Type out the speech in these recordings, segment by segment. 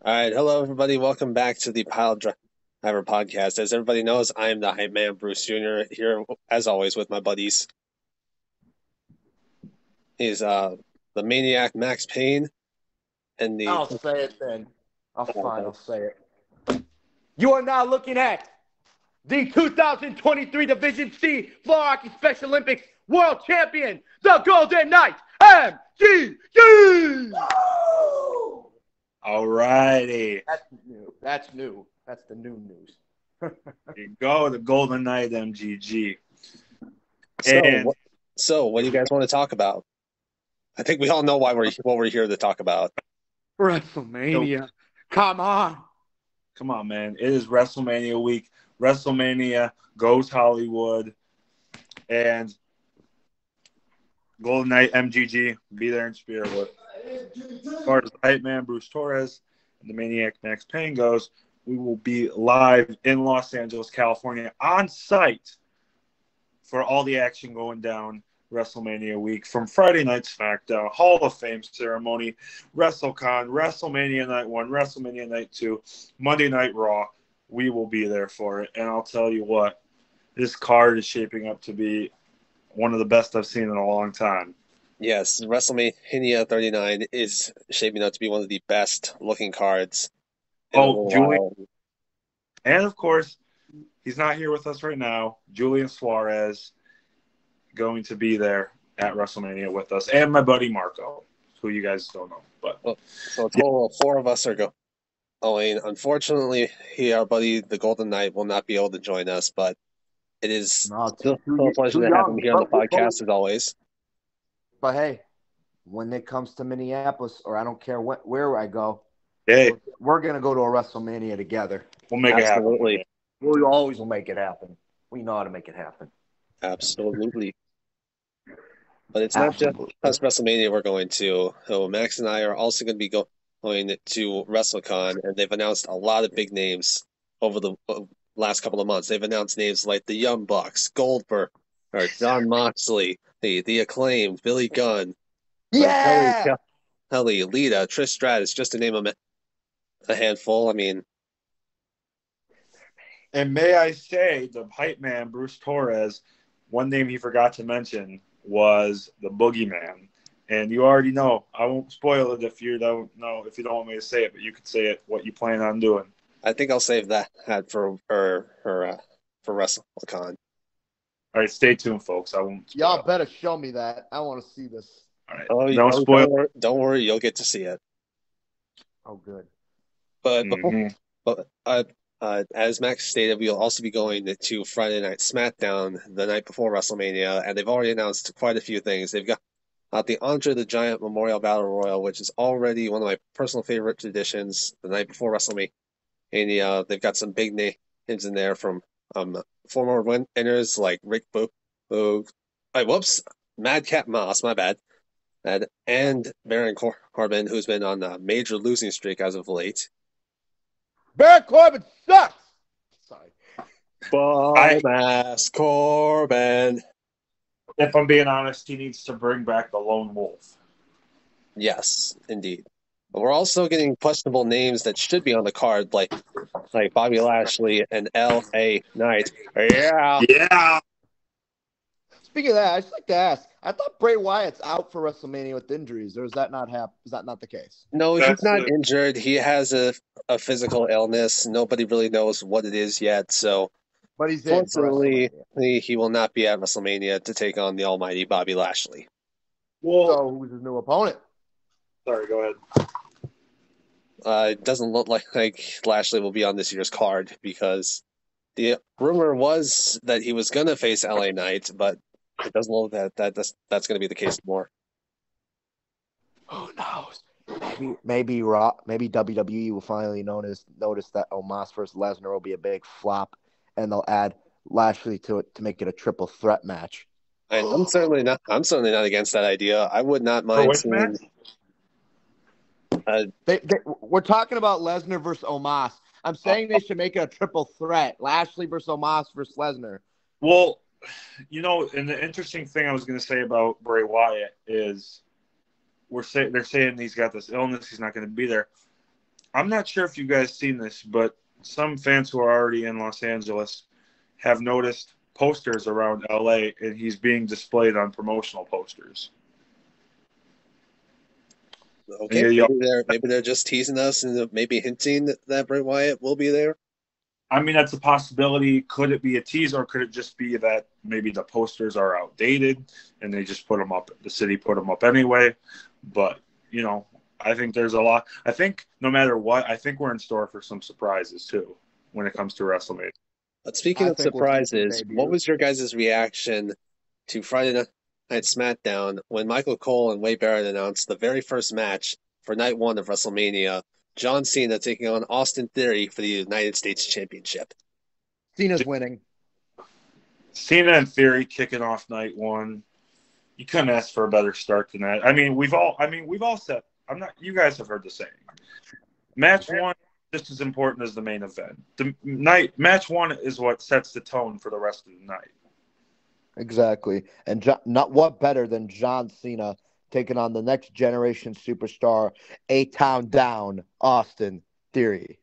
All right, hello everybody. Welcome back to the Pile Driver podcast. As everybody knows, I am the hype man, Bruce Jr. here as always with my buddies. He's the maniac, Max Payne, and the I'll say it then. I'll say it. You are now looking at the 2023 Division C Floor Hockey Special Olympics World Champion, the Golden Knight, MGG! All righty. That's new. That's new. That's the new news. There you go, the Golden Knight MGG. so. And What do you guys want to talk about? I think we all know why we're here to talk about. WrestleMania. Come on. come on, man. It is WrestleMania week. WrestleMania goes Hollywood. And Golden Knight MGG, be there in spirit with. As far as the hype man, Bruce Torres, and the maniac, Max Payne goes, we will be live in Los Angeles, California, on site for all the action going down WrestleMania week, from Friday Night SmackDown, Hall of Fame ceremony, WrestleCon, WrestleMania Night 1, WrestleMania Night 2, Monday Night Raw. We will be there for it. And I'll tell you what, this card is shaping up to be one of the best I've seen in a long time. Yes, WrestleMania 39 is shaping up to be one of the best looking cards in a Oh, little Julian. while. And, of course, he's not here with us right now. Julian Suarez going to be there at WrestleMania with us. And my buddy Marco, who you guys don't know. But So a total of four of us are going. Unfortunately, our buddy, the Golden Knight, will not be able to join us, but it is No, still a pleasure too to have him young. here on the podcast as always. But hey, when it comes to Minneapolis, or I don't care where I go, hey, we're going to go to a WrestleMania together. we'll make it happen. Absolutely. We always will make it happen. We know how to make it happen. Absolutely. But it's not just WrestleMania we're going to. So Max and I are also going to be going to WrestleCon, and they've announced a lot of big names over the last couple of months. They've announced names like the Young Bucks, Goldberg, or John Moxley, the Acclaimed, Billy Gunn, Yeah! Kelly, Lita, Trish Stratus, just to name a handful. I mean, And may I say, the hype man, Bruce Torres, one name he forgot to mention was the Boogeyman. And you already know. I won't spoil it if you don't know, if you don't want me to say it, but you could say it, what you plan on doing. I think I'll save that for WrestleCon. All right, stay tuned, folks. I won't spoil. Y'all better show me that. I want to see this. All right, Oh, no spoil. don't worry, you'll get to see it. Oh, good. But Mm-hmm. but as Max stated, we'll also be going to Friday Night SmackDown the night before WrestleMania, and they've already announced quite a few things. They've got the Andre the Giant Memorial Battle Royal, which is already one of my personal favorite traditions. The night before WrestleMania, they've got some big names in there from former winners like Rick Boog, Madcap Moss, my bad, and Baron Corbin, who's been on a major losing streak as of late. Baron Corbin sucks! Sorry. Ballmass Corbin. If I'm being honest, he needs to bring back the Lone Wolf. Yes, indeed. But we're also getting questionable names that should be on the card, like Bobby Lashley and L.A. Knight. Yeah. Yeah. Speaking of that, I'd just like to ask. I thought Bray Wyatt's out for WrestleMania with injuries, or is that not Is that not the case? No, he's That's not the- injured. He has a physical illness. Nobody really knows what it is yet. So, But he's in for fortunately, WrestleMania. he will not be at WrestleMania to take on the almighty Bobby Lashley. Well, So who's his new opponent? sorry, go ahead. It doesn't look like Lashley will be on this year's card because the rumor was that he was going to face LA Knight, but it doesn't look that's going to be the case anymore. Who knows? Maybe WWE will finally notice that Omos versus Lesnar will be a big flop, and they'll add Lashley to it to make it a triple threat match. And I'm certainly not against that idea. I would not For mind which seeing. match? We're talking about Lesnar versus Omos. I'm saying they should make it a triple threat: Lashley versus Omos versus Lesnar. Well, and the interesting thing I was going to say about Bray Wyatt is they're saying he's got this illness, he's not going to be there. I'm not sure if you guys seen this, but some fans who are already in Los Angeles have noticed posters around LA, and he's being displayed on promotional posters. Okay, maybe they're just teasing us and maybe hinting that Bray Wyatt will be there. I mean, that's a possibility. Could it be a tease, or could it just be that maybe the posters are outdated and they just put them up? The city put them up anyway. But I think there's a lot. I think no matter what, I think we're in store for some surprises too when it comes to WrestleMania. But speaking I of think we'll see some surprises, what debuts. was your guys' reaction to Friday Night SmackDown when Michael Cole and Wade Barrett announced the very first match for Night 1 of WrestleMania? John Cena taking on Austin Theory for the United States Championship. Cena's winning. Cena and Theory kicking off night one. You couldn't ask for a better start than that. We've all said. I'm not. You guys have heard the saying. Match one just as important as the main event. Match one is what sets the tone for the rest of the night. Exactly. And not what better than John Cena taking on the next generation superstar, A-Town Down, Austin Theory.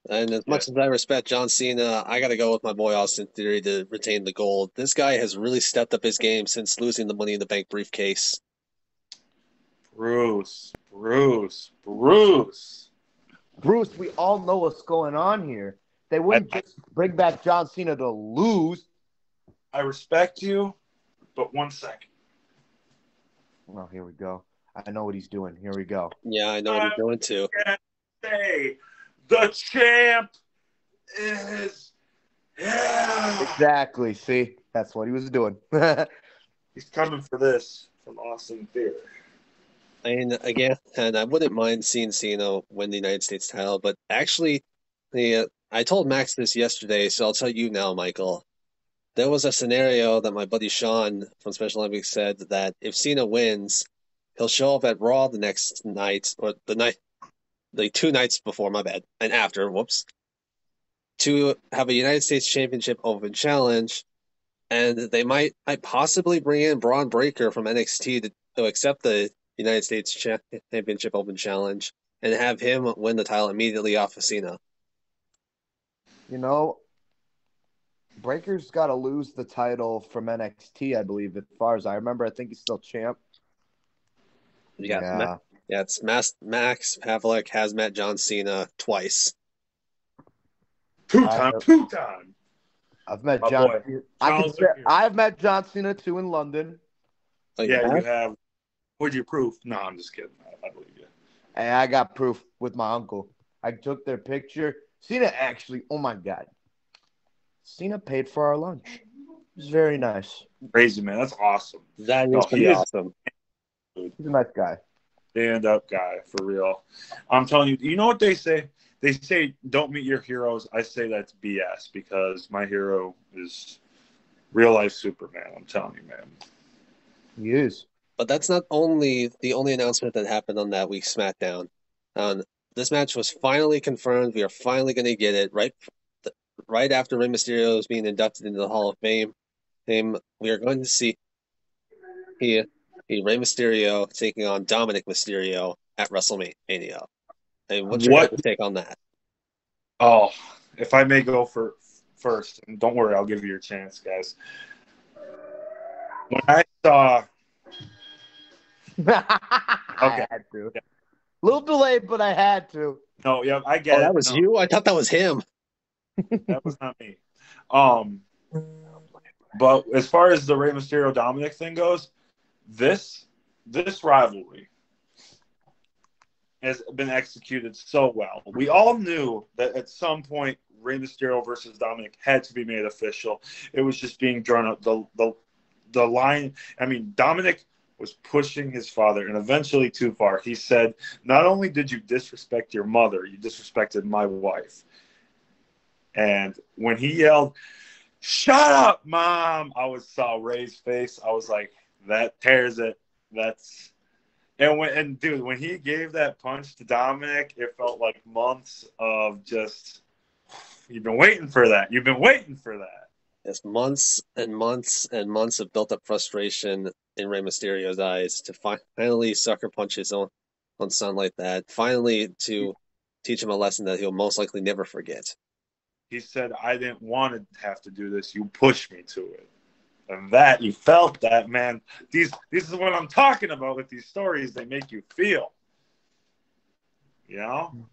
And as much as I respect John Cena, I got to go with my boy Austin Theory to retain the gold. This guy has really stepped up his game since losing the Money in the Bank briefcase. Bruce, we all know what's going on here. They wouldn't just bring back John Cena to lose. I respect you, but 1 second. Well, here we go. I know what he's doing. Here we go. Yeah, I know what he's doing too. Say, the champ is Exactly. See, that's what he was doing. He's coming for this from Austin Theory. I mean, again, and I wouldn't mind seeing Cena win the United States title, but actually, I told Max this yesterday, so I'll tell you now, Michael. There was a scenario that my buddy Sean from Special Olympics said that if Cena wins, he'll show up at Raw the next night, or the 2 nights before, my bad, and after, to have a United States Championship Open Challenge, and they might possibly bring in Braun Breaker from NXT to accept the United States Championship Open Challenge and have him win the title immediately off of Cena. Breaker's got to lose the title from NXT, I believe, as far as I remember. I think he's still champ. Yeah, it's Max Pavlik has met John Cena twice. Two time. I've met John. I've met John Cena too in London. Oh, yeah, you have. Would you proof? No, I'm just kidding. I believe you. Hey, I got proof with my uncle. I took their picture. Cena actually, oh my God. Cena paid for our lunch. It was very nice. Crazy, man. That's awesome. That is pretty awesome. He's a nice guy. Stand-up guy, for real. I'm telling you, you know what they say? They say don't meet your heroes. I say that's BS because my hero is real-life Superman. I'm telling you, man. He is. But that's not the only announcement that happened on that week's SmackDown. This match was finally confirmed. We are finally going to get it right after Rey Mysterio is being inducted into the Hall of Fame. We are going to see Rey Mysterio taking on Dominic Mysterio at WrestleMania. And what's your take on that? Oh, if I may go first, and don't worry, I'll give you your chance, guys. When I saw... I had to. A little delayed, but I had to. No, yeah, I get it. That was you? I thought that was him. That was not me. But as far as the Rey Mysterio Dominic thing goes, this rivalry has been executed so well. We all knew that at some point Rey Mysterio versus Dominic had to be made official. It was just being drawn up. The line. I mean, Dominic was pushing his father, and eventually too far. He said, "Not only did you disrespect your mother, you disrespected my wife." And when he yelled, "Shut up, Mom!" I saw Ray's face. I was like, that tears it. When he gave that punch to Dominic, it felt like months of just, you've been waiting for that. You've been waiting for that. It's months and months and months of built up frustration in Rey Mysterio's eyes to finally sucker punch his own son like that. Finally to teach him a lesson that he'll most likely never forget. He said, I didn't want to have to do this. You pushed me to it. And that, you felt that, man. This is what I'm talking about with these stories. They make you feel. You know?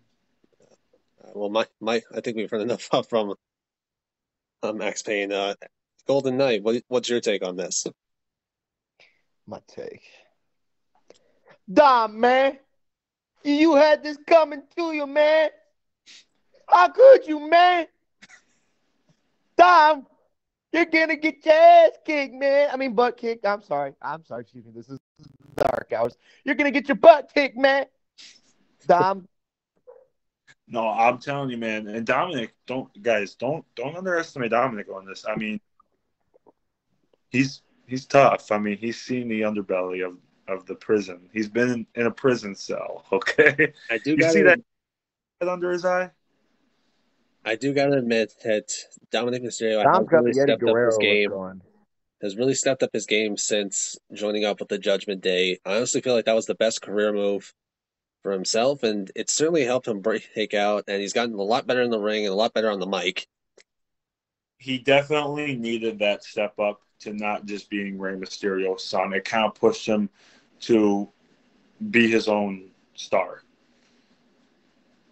Well, I think we've heard enough from Max Payne. Golden Knight, what's your take on this? My take. Dom, man. You had this coming to you, man. How could you, man? Dom, you're gonna get your ass kicked, man. I mean, butt kicked. I'm sorry. Excuse me. This is dark hours. You're gonna get your butt kicked, man. Dom. No, I'm telling you, man. And Dominic, don't underestimate Dominic on this. I mean, he's tough. I mean, he's seen the underbelly of the prison. He's been in a prison cell. Okay, I do you gotta see that under his eye? I do gotta admit that Dominic Mysterio Dom's has got really the Eddie stepped up his Guerrero look game. going. Has really stepped up his game since joining up with the Judgment Day. I honestly feel like that was the best career move for himself, and it certainly helped him break out. And he's gotten a lot better in the ring and a lot better on the mic. He definitely needed that step up to not just being Rey Mysterio's son. It kind of pushed him to be his own star.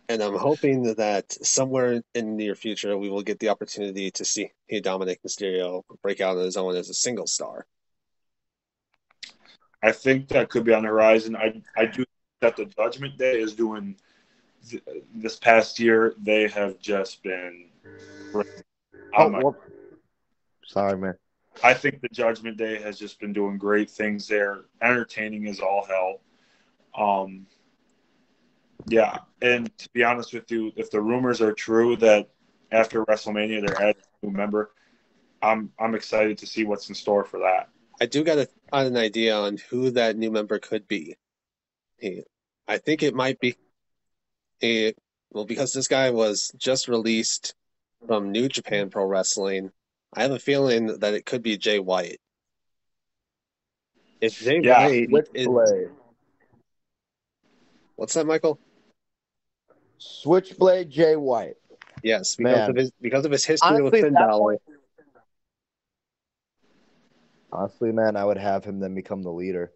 And I'm hoping that somewhere in the near future we will get the opportunity to see Dominic Mysterio break out on his own as a single star. I think that could be on the horizon. I do think that the Judgment Day is doing this past year. They have just been. Sorry, man. I think the Judgment Day has just been doing great things there. Entertaining as all hell. Yeah, and to be honest with you, if the rumors are true that after WrestleMania they're adding a new member, I'm excited to see what's in store for that. I do got an idea on who that new member could be. I think it might be because this guy was just released from New Japan Pro Wrestling. I have a feeling that it could be Jay White. If Jay Yeah. White is, Switchblade. what's that, Michael? Switchblade Jay White. Yes, Man. because of his history Honestly, with Finn Balor. Honestly, man, I would have him then become the leader.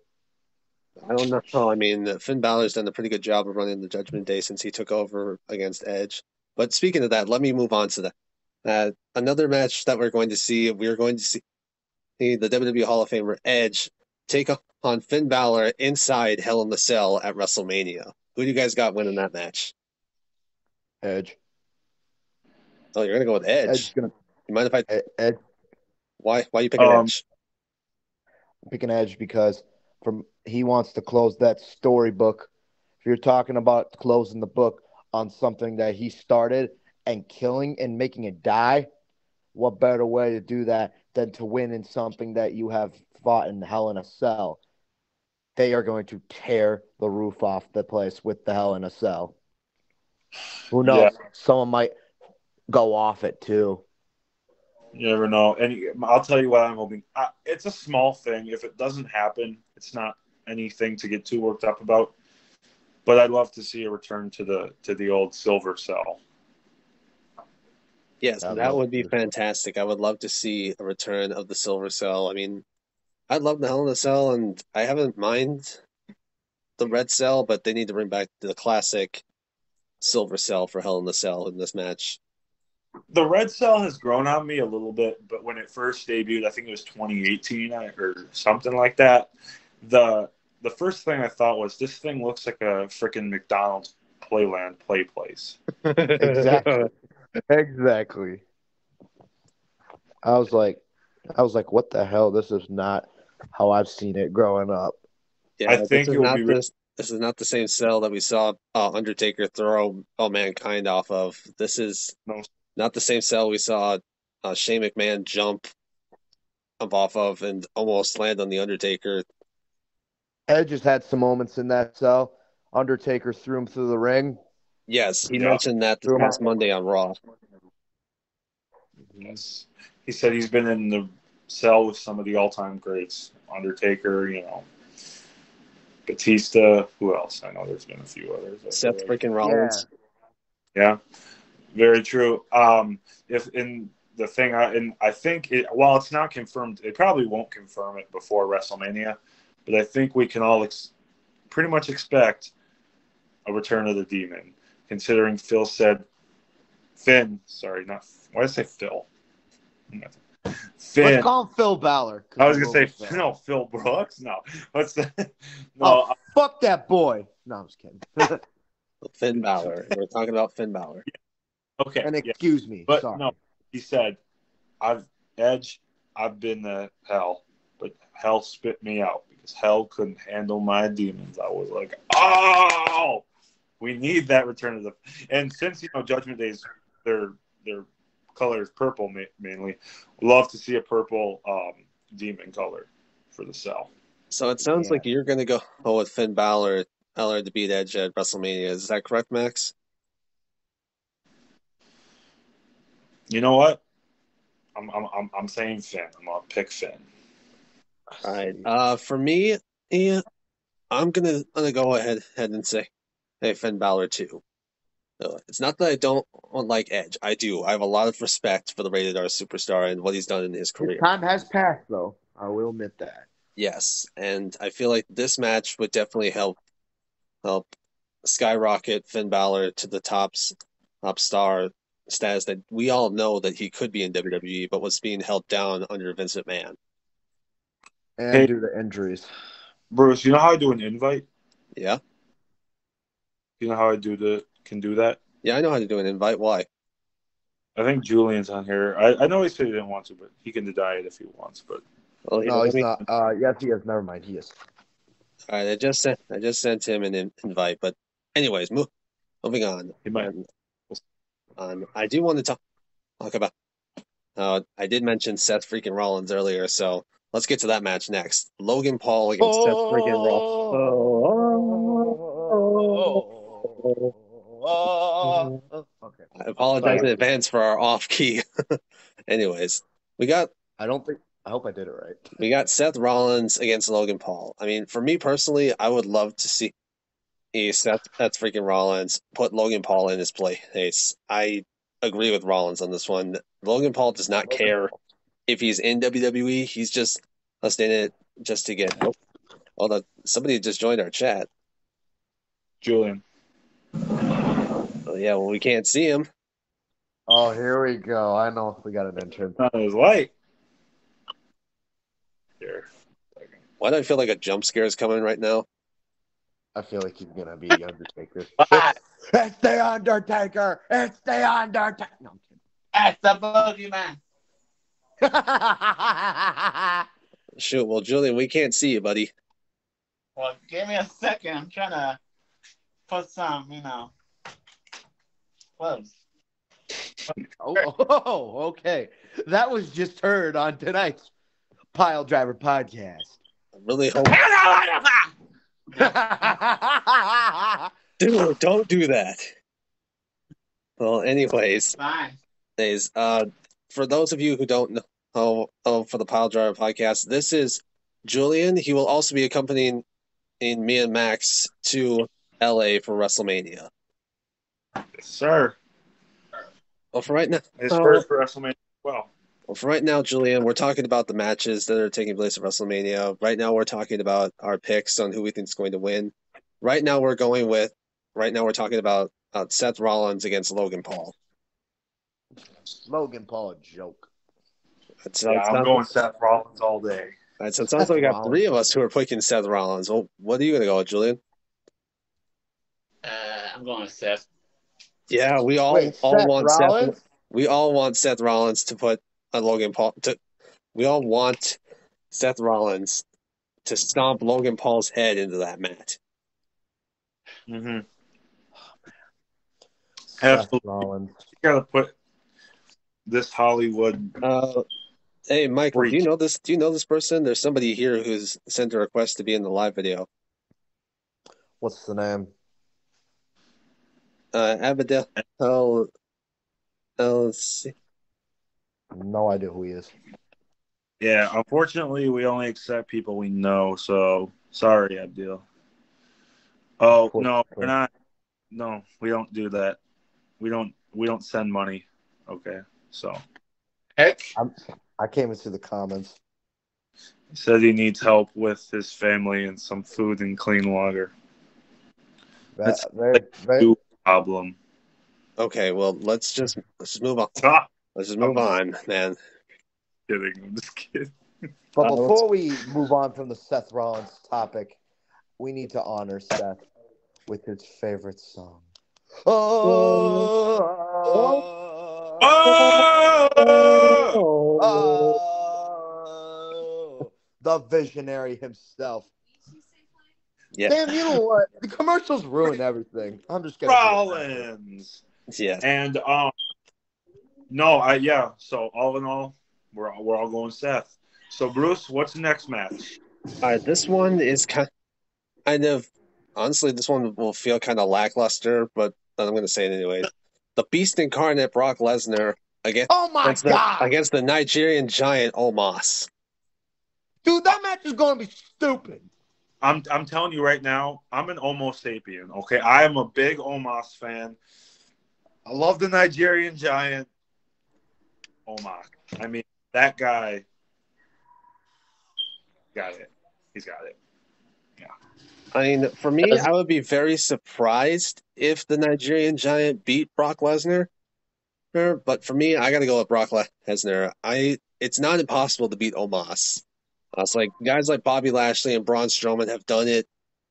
I don't know. I mean, Finn Balor's done a pretty good job of running the Judgment Day since he took over against Edge. But speaking of that, let me move on to that. Another match that we're going to see the WWE Hall of Famer Edge take on Finn Balor inside Hell in the Cell at WrestleMania. Who do you guys got winning that match? Edge. Oh, you're gonna go with Edge. You mind if I? Edge. Why are you picking Edge? I'm picking Edge because he wants to close that storybook. If you're talking about closing the book on something that he started and killing and making it die, what better way to do that than to win in something that you have fought in Hell in a Cell? They are going to tear the roof off the place with the Hell in a Cell. Who knows? Yeah. Someone might go off it too. You never know. And I'll tell you what I'm hoping. It's a small thing. If it doesn't happen, it's not anything to get too worked up about. But I'd love to see a return to the old Silver Cell. Yes, that would be fantastic. I would love to see a return of the Silver Cell. I mean, I'd love the Hell in a Cell, and I haven't mind the Red Cell, but they need to bring back the classic Silver Cell for Hell in a Cell in this match. The Red Cell has grown on me a little bit, but when it first debuted, I think it was 2018 or something like that. The first thing I thought was, this thing looks like a freaking McDonald's Playland play place. Exactly. I was like, what the hell? This is not how I've seen it growing up. Yeah, I think this is not the same cell that we saw Undertaker throw Mankind off of. This is not the same cell we saw Shane McMahon jump up off of and almost land on the Undertaker. Edge has had some moments in that cell. Undertaker threw him through the ring. Yes, he mentioned that this past Monday on Raw. Yes. He said he's been in the cell with some of the all-time greats. Undertaker, Batista. Who else? I know there's been a few others. Seth freaking Rollins. Yeah, very true. If in the thing, I think while it's not confirmed, it probably won't confirm it before WrestleMania, but I think we can all pretty much expect a return of the Demon, considering Finn. Sorry, not why did I say Phil? Let's Finn. call him Phil Balor. I was gonna say no, Phil Brooks. No, what's the no? Oh, fuck that boy. No, I'm just kidding. Finn Balor. We're talking about Finn Balor. Okay. And excuse me, but sorry. No, he said, I've been to hell, but hell spit me out because hell couldn't handle my demons. I was like, oh, we need that return of the. And since Judgment Days, their color is purple mainly. Love to see a purple demon color for the cell. So it sounds like you're going to go with Finn Balor to beat Edge at WrestleMania. Is that correct, Max? You know what? I'm saying Finn. I'm gonna pick Finn. All right. For me, yeah, I'm gonna go ahead and say, hey, Finn Balor too. It's not that I don't like Edge. I do. I have a lot of respect for the Rated R superstar and what he's done in his career. His time has passed, though. I will admit that. Yes, and I feel like this match would definitely help skyrocket Finn Balor to the top star status that we all know that he could be in WWE, but was being held down under Vince McMahon. And due to injuries. Bruce, you know how I do an invite? Yeah. You know how I can do that? Yeah, I know how to do an invite. Why? I think Julian's on here. I know he said he didn't want to, but he can deny it if he wants. But no, he's not. Yes, he is. Never mind, he is. All right, I just sent him an invite. But anyways, moving on. He might. I do want to talk about. I did mention Seth freaking Rollins earlier, so let's get to that match next. Logan Paul against Seth freaking Rollins. Okay. I apologize in advance for our off key. Anyways, we got. I hope I did it right. We got Seth Rollins against Logan Paul. I mean, for me personally, I would love to see Seth freaking Rollins put Logan Paul in his place. I agree with Rollins on this one. Logan Paul does not care if he's in WWE. He's just in it just to get. Hold on, somebody just joined our chat. Julian. Oh, yeah, well, we can't see him. Oh, here we go. I know we got an entrance. Not his light. Here. Why do I feel like a jump scare is coming right now? I feel like he's gonna be Undertaker. It's the Undertaker! It's the Undertaker! No, I'm kidding. It's the boogeyman! Shoot, well, Julian, we can't see you, buddy. Well, give me a second. I'm trying to put some, clothes. Oh, okay. That was just heard on tonight's Pile Driver podcast. I really hope. Dude, don't do that. Well, anyways, for those of you who don't know, for the Pile Driver podcast, this is Julian. He will also be accompanying me and Max to LA for WrestleMania. Yes, sir. Well, for right now, his first for WrestleMania. Well, for right now, Julian, we're talking about the matches that are taking place at WrestleMania. Right now, we're talking about our picks on who we think is going to win. Right now, we're talking about Seth Rollins against Logan Paul. Logan Paul, a joke. I'm going Seth Rollins all day. All right, so it sounds like we got three of us who are picking Seth Rollins. Well, what are you going to go with, Julian? I'm going with Seth. Yeah, we all want Seth. We all want Seth Rollins to put Logan Paul. We all want Seth Rollins to stomp Logan Paul's head into that mat. Mm-hmm. Seth Rollins. You gotta put this Hollywood. Hey, Michael, do you know this? Do you know this person? There's somebody here who's sent a request to be in the live video. What's the name? Abadel LC. No idea who he is. Yeah, unfortunately, we only accept people we know. So sorry, Abdil. Oh no, we're not. No, we don't do that. We don't send money. Okay, so Heck, I can't even see the comments. he said he needs help with his family and some food and clean water. That's Very, like very, a problem. Okay, well, let's just move on. Ah, Let's just I'm move just on, man. kidding. I'm just kidding. but Let's before we move on from the Seth Rollins topic, we need to honor Seth with his favorite song. Oh! The visionary himself. Yeah, Damn, you know what? The commercials ruin everything. I'm just gonna be honest. Rollins. yeah. And no, yeah. So all in all, we're all going Seth. So Bruce, what's the next match? All right, this one is kind of honestly, this one will feel kind of lackluster, but I'm going to say it anyways. The Beast Incarnate Brock Lesnar against Oh my god, against the Nigerian Giant Omos. dude, that match is gonna be stupid. I'm telling you right now, I'm an Homo sapien. Okay, I am a big Omos fan. I love the Nigerian Giant. Omos. I mean, that guy got it. He's got it. Yeah. I mean, for me, I would be very surprised if the Nigerian Giant beat Brock Lesnar. But for me, I got to go with Brock Lesnar. It's not impossible to beat Omos. It's like guys like Bobby Lashley and Braun Strowman have done it.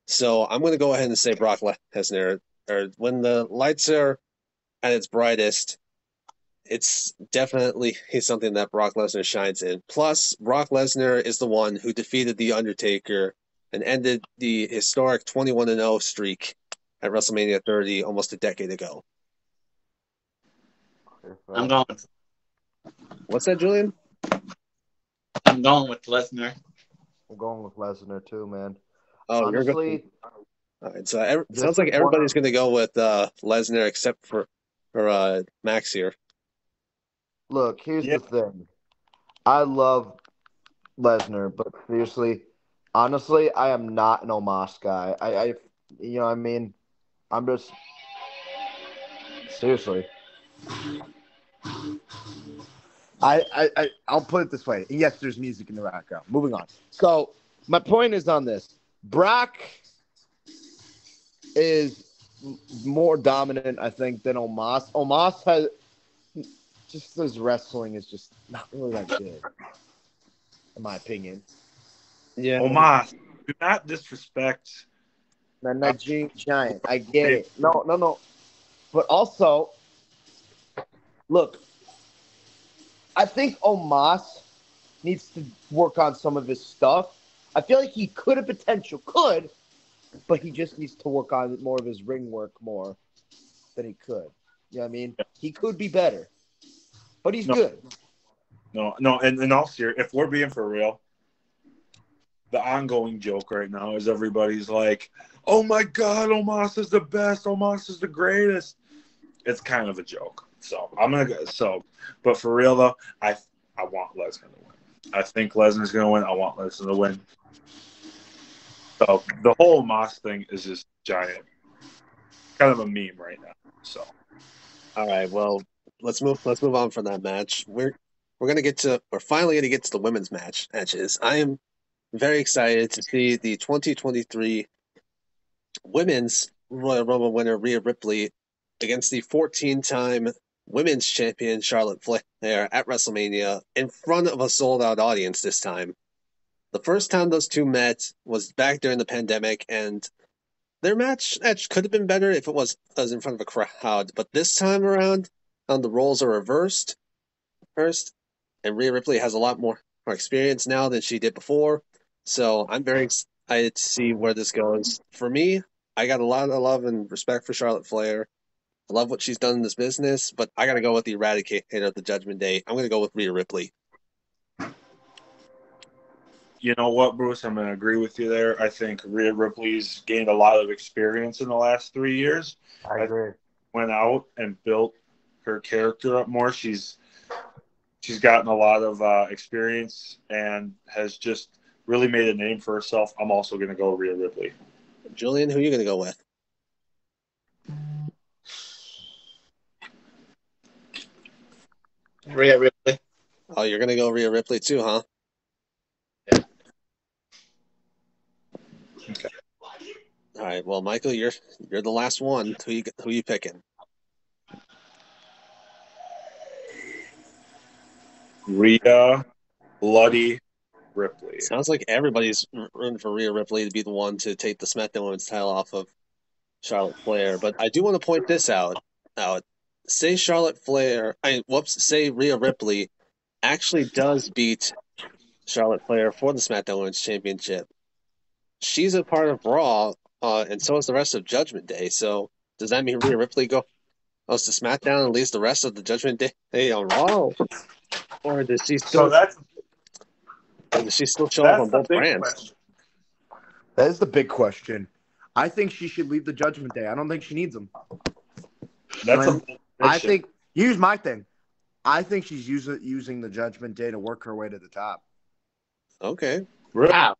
So I'm going to go ahead and say Brock Lesnar. Or when the lights are at its brightest, it's definitely something that Brock Lesnar shines in. Plus, Brock Lesnar is the one who defeated The Undertaker and ended the historic 21-0 streak at WrestleMania 30 almost a decade ago. I'm going. With, What's that, Julian? I'm going with Lesnar. I'm going with Lesnar too, man. Oh, you're going. Honestly, All right, so it this sounds is like one everybody's of going to go with Lesnar except for Max here. look. Here's Yeah. the thing. I love Lesnar, but seriously, honestly, I am not an Omos guy. You know, what I mean, I'm just seriously. I'll put it this way. Yes, there's music in the background. Moving on. So my point is on this. Brock is more dominant, I think, than Omos. Omos has just his wrestling is just not really that good, in my opinion. Yeah, Omos, do not disrespect. The Nigerian Giant, I get it. No. But also, look, I think Omos needs to work on some of his stuff. I feel like he could have could, but he just needs to work on more of his ring work more than he could. You know what I mean? He could be better, but he's good. No. And also, if we're being for real, the ongoing joke right now is everybody's like, "Oh my God, Omos is the best. Omos is the greatest." It's kind of a joke. So I'm gonna go. So, but for real though, I want Lesnar to win. I think Lesnar's gonna win. I want Lesnar to win. So the whole Omos thing is just giant, kind of a meme right now. So all right. Well, let's move on from that match. We're finally gonna get to the women's matches. I am very excited to see the 2023 Women's Royal Rumble winner Rhea Ripley against the 14-time Women's Champion Charlotte Flair at WrestleMania in front of a sold-out audience this time. The first time those two met was back during the pandemic, and their match could have been better if it was in front of a crowd. But this time around, the roles are reversed first, and Rhea Ripley has a lot more experience now than she did before. So I'm very excited to see where this goes. For me, I got a lot of love and respect for Charlotte Flair. I love what she's done in this business, but I got to go with the Eradicator of the Judgment Day. I'm going to go with Rhea Ripley. you know what, Bruce? I'm gonna agree with you there. I think Rhea Ripley's gained a lot of experience in the last 3 years. I agree. Went out and built her character up more. She's gotten a lot of experience and has just really made a name for herself. I'm also going to go Rhea Ripley. Julian, who are you going to go with? Rhea Ripley. Oh, you're gonna go Rhea Ripley too, huh? Yeah. Okay. All right. Well, Michael, you're the last one. Who you picking? Rhea Bloody Ripley. Sounds like everybody's rooting for Rhea Ripley to be the one to take the SmackDown Women's title off of Charlotte Flair. But I do want to point this out. Say Charlotte Flair, say Rhea Ripley actually does beat Charlotte Flair for the SmackDown Women's Championship. She's a part of Raw, and so is the rest of Judgment Day. So does that mean Rhea Ripley goes to SmackDown and leaves the rest of the Judgment Day on Raw, or does she So still? Or does she still show up that's on the both big brands? question. That is the big question. I think she should leave the Judgment Day. I don't think she needs them. That's a I think here's my thing. I think she's using the Judgment Day to work her way to the top. Okay. really. How?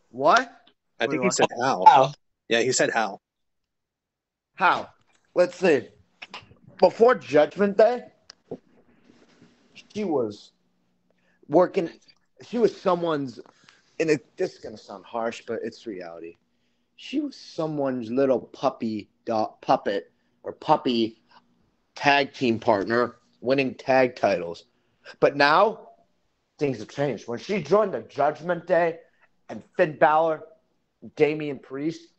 What? I think he What? said how. How? Yeah, he said how. How? Let's see. Before Judgment Day, she was working. She was someone's. This is gonna sound harsh, but it's reality. She was someone's little puppet or puppy tag team partner, winning tag titles. But now things have changed. When she joined the Judgment Day, and Finn Balor, Damian Priest,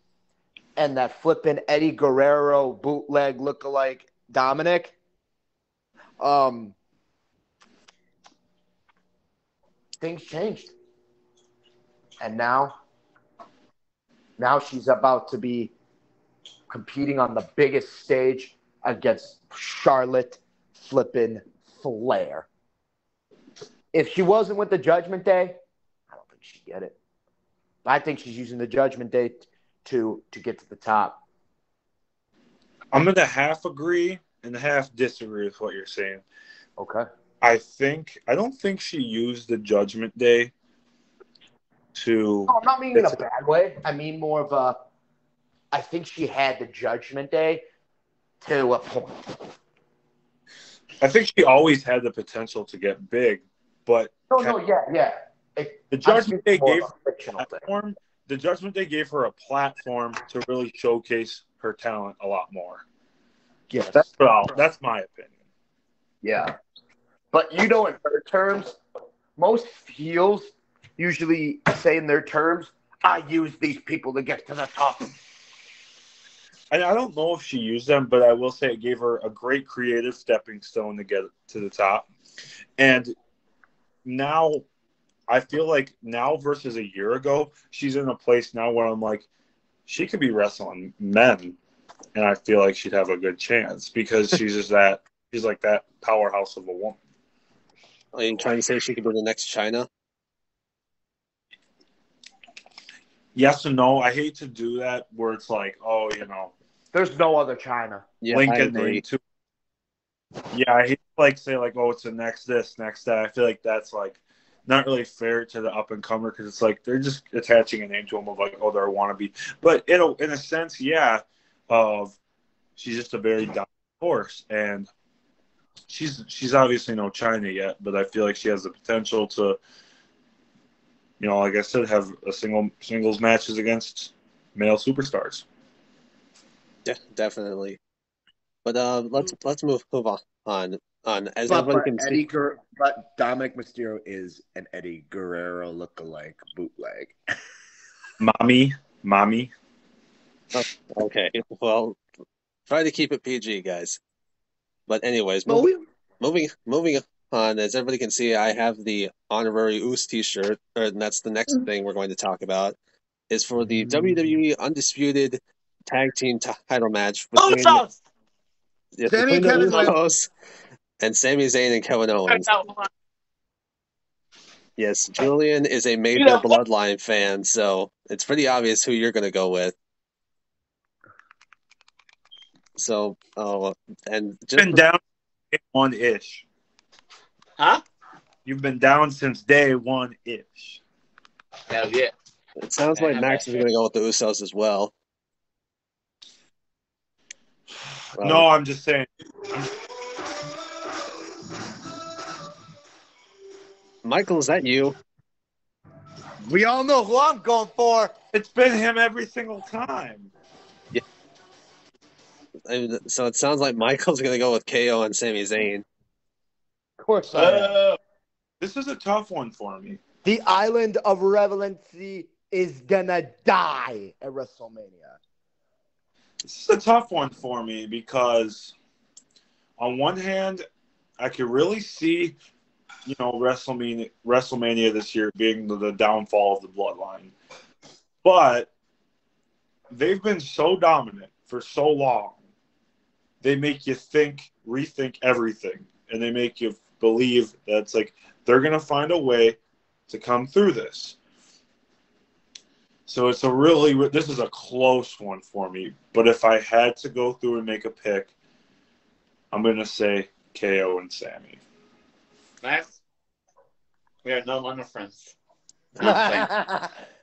and that flippin' Eddie Guerrero bootleg lookalike Dominic, things changed. And now she's about to be competing on the biggest stage against Charlotte flippin' Flair. If she wasn't with the Judgment Day, I don't think she'd get it. I think she's using the Judgment Day to get to the top. I'm gonna half agree and half disagree with what you're saying. Okay. I don't think she used the Judgment Day to. No, I'm not meaning in a bad way. I mean more of a. I think she had the Judgment Day to a point. I think she always had the potential to get big, but Yeah. the Judgment Day gave her a fictional platform. The Judgment Day gave her a platform to really showcase her talent a lot more. Yes. That's my opinion. Yeah. But in her terms, most heels usually say in their terms, I use these people to get to the top. And I don't know if she used them, but I will say it gave her a great creative stepping stone to get to the top. And now, I feel like now versus a year ago, she's in a place now where I'm like, she could be wrestling men, and I feel like she'd have a good chance because she's like that powerhouse of a woman. Are you trying to say she could be the next China? Yes and no. I hate to do that where it's like, There's no other China. Yeah, link I a agree. name to. Yeah, I hate to say it's a next this, next that. I feel like that's not really fair to the up and comer because it's like they're just attaching a name to them of they're a wannabe. But in a sense, yeah, she's just a very dominant horse, and she's obviously no China yet, but I feel like she has the potential to, like I said, have a singles matches against male superstars. Yeah, definitely. But let's move on. As But everybody can see, but Dominic Mysterio is an Eddie Guerrero lookalike bootleg. Mommy. okay. Well, try to keep it PG, guys. But anyways, moving on. As everybody can see, I have the honorary Oos T-shirt, and that's the next thing we're going to talk about. Is for the WWE Undisputed Tag Team title match between Sami and the Kevin Usos and Sami Zayn and Kevin Owens. Yes, Julian is a major Bloodline fan, so it's pretty obvious who you're going to go with. So, and just Been down day one-ish. Huh? You've been down since day one-ish. Hell yeah. It sounds like Max is going to go with the Usos as well. No, I'm just saying. Michael, is that you? We all know who I'm going for. It's been him every single time. So it sounds like Michael's going to go with KO and Sami Zayn. Of course I am. This is a tough one for me. The island of relevancy is gonna die at WrestleMania. This is a tough one for me because on one hand, I could really see, WrestleMania this year being the downfall of the Bloodline. But they've been so dominant for so long. They make you rethink everything, and they make you believe that it's like they're going to find a way to come through this. So this is a close one for me. But if I had to go through and make a pick, I'm going to say KO and Sammy. Max, we are no longer friends.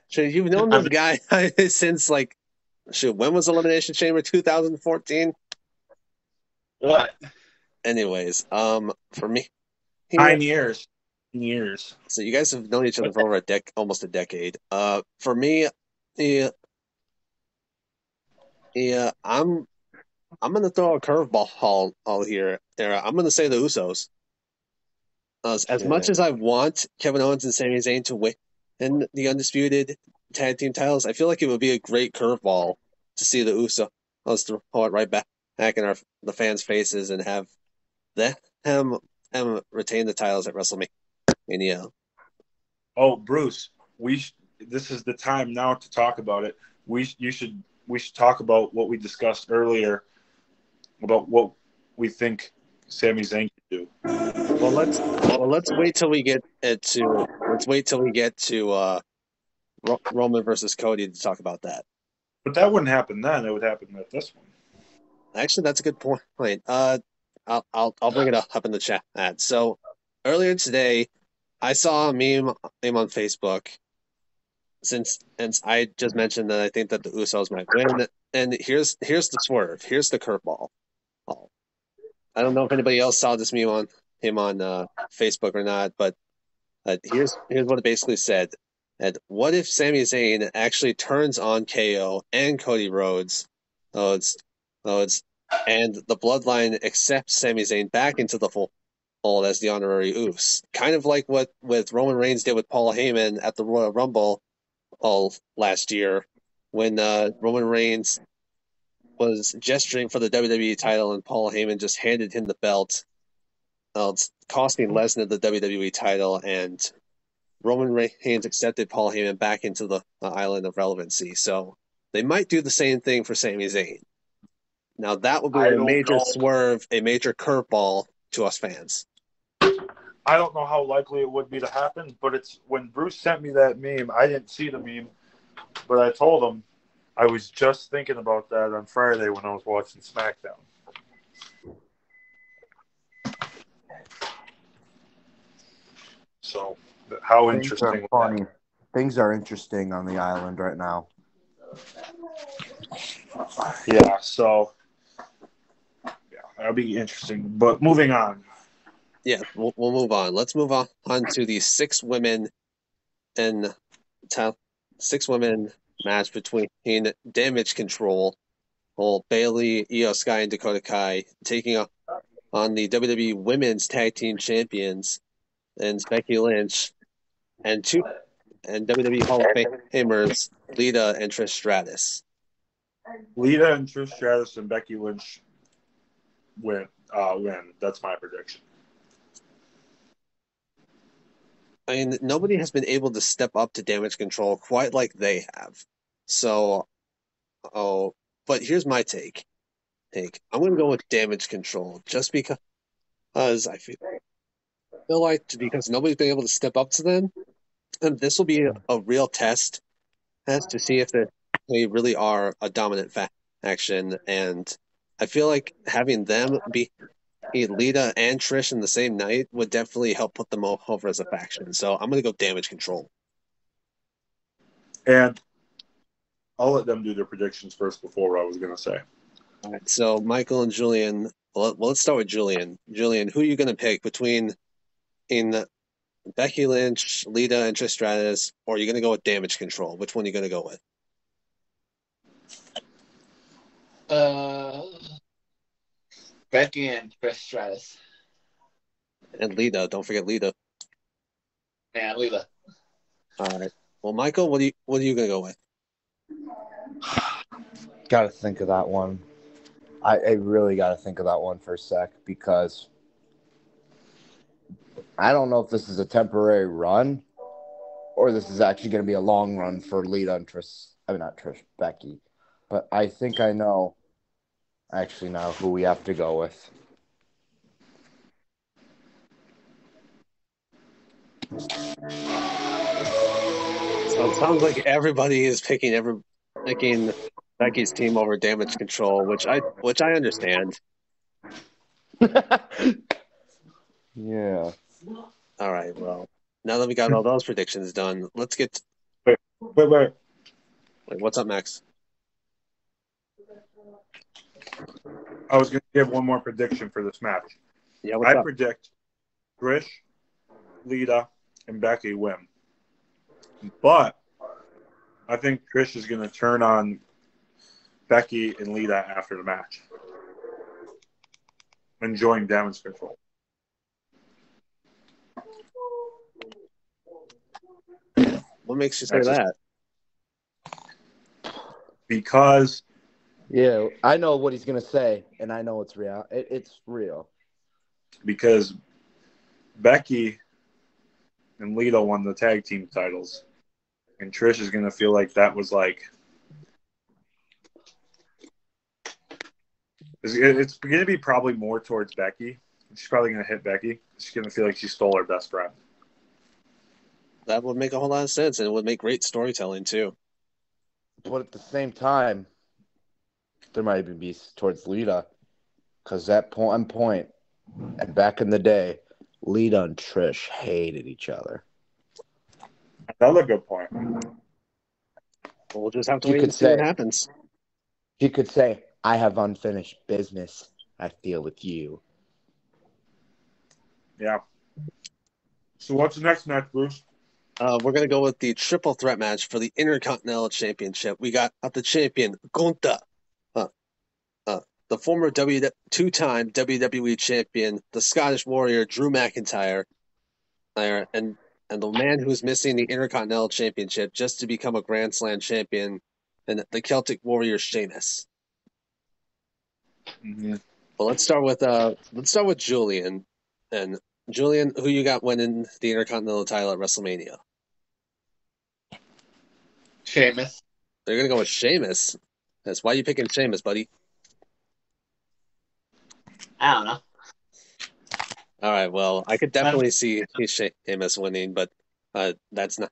So you've known this guy since when was Elimination Chamber? 2014? What? Anyways, for me, 9 years. So you guys have known each other for over almost a decade. For me, yeah, I'm gonna throw a curveball all here. I'm gonna say the Usos. As much as I want Kevin Owens and Sami Zayn to win the undisputed tag team titles, I feel like it would be a great curveball to see the Usos throw it right back in the fans' faces and have them retain the titles at WrestleMania. Oh, Bruce, this is the time now to talk about it. We should talk about what we discussed earlier about what we think Sami Zayn can do. Well, let's wait till we get to Roman versus Cody to talk about that. But that wouldn't happen then. It would happen at this one. Actually, that's a good point. I'll bring it up in the chat. So earlier today, I saw a meme on Facebook. Since I just mentioned that I think that the Usos might win, and here's the swerve. Here's the curveball. I don't know if anybody else saw this meme on Facebook or not, but here's what it basically said. And what if Sami Zayn actually turns on KO and Cody Rhodes, and the Bloodline accepts Sami Zayn back into the fold as the honorary Uso, kind of like what Roman Reigns did with Paul Heyman at the Royal Rumble last year, when Roman Reigns was gesturing for the WWE title and Paul Heyman just handed him the belt, costing Lesnar the WWE title, and Roman Reigns accepted Paul Heyman back into the island of relevancy. So they might do the same thing for Sami Zayn. Now that would be a major swerve, a major curveball to us fans. I don't know how likely it would be to happen, but it's when Bruce sent me that meme, I didn't see the meme, but I told him I was just thinking about that on Friday when I was watching SmackDown. So, how interesting. Funny. Things are interesting on the island right now. Yeah, so that'll be interesting. But moving on. Yeah, we'll move on. Let's move on to the six women match between Damage Control, Bayley, Io Sky, and Dakota Kai, taking on the WWE Women's Tag Team Champions and Becky Lynch, and WWE Hall of Famers Lita and Trish Stratus. Lita and Trish Stratus and Becky Lynch win. That's my prediction. I mean, nobody has been able to step up to Damage Control quite like they have. So, but here's my take. I'm going to go with Damage Control just because I feel like because nobody's been able to step up to them, and this will be a real test to see if they really are a dominant faction. And I feel like having them be Lita and Trish in the same night would definitely help put them over as a faction. So I'm going to go Damage Control. And I'll let them do their predictions first before what I was going to say. All right, so Michael and Julian. Well, let's start with Julian. Julian, who are you going to pick between Becky Lynch, Lita, and Trish Stratus, or are you going to go with Damage Control? Which one are you going to go with? Becky and Trish Stratus. And Lita, don't forget Lita. Yeah, Lita. All right. Well, Michael, what are you going to go with? Got to think of that one. I really got to think of that one for a sec because I don't know if this is a temporary run or this is actually going to be a long run for Lita and Trish. I mean, not Trish, Becky. But I think I know actually now who we have to go with. So it sounds like everybody is picking Becky's team over Damage Control, which I understand. Yeah. All right. Well, now that we got all those predictions done, let's get. Wait. Wait, what's up, Max? I was going to give one more prediction for this match. Yeah, what's up? Predict Trish, Lita, and Becky win. But I think Trish is going to turn on Becky and Lita after the match and join Damage Control. What makes you say that? Because yeah, I know what he's gonna say, and I know it's real. It's real. Because Becky and Lita won the tag team titles, and Trish is gonna feel like that was like it's gonna be probably more towards Becky. She's probably gonna hit Becky. She's gonna feel like she stole her best friend. That would make a whole lot of sense, and it would make great storytelling too. But at the same time, there might even be towards Lita, because that point, and back in the day, Lita and Trish hated each other. Another good point. We'll just have to wait and see what happens. She could say, "I have unfinished business I feel with you." Yeah. So what's the next match, Bruce? We're going to go with the triple threat match for the Intercontinental Championship. We got the champion, Gunther, the former two-time WWE champion, the Scottish Warrior, Drew McIntyre, and the man who's missing the Intercontinental Championship just to become a Grand Slam champion, and the Celtic Warrior, Sheamus. Mm-hmm. Well, let's start with Julian. And Julian, who you got winning the Intercontinental title at WrestleMania? Sheamus. They're gonna go with Sheamus. That's why you picking Sheamus, buddy. I don't know. All right, well, I could definitely see Sheamus winning, but that's not.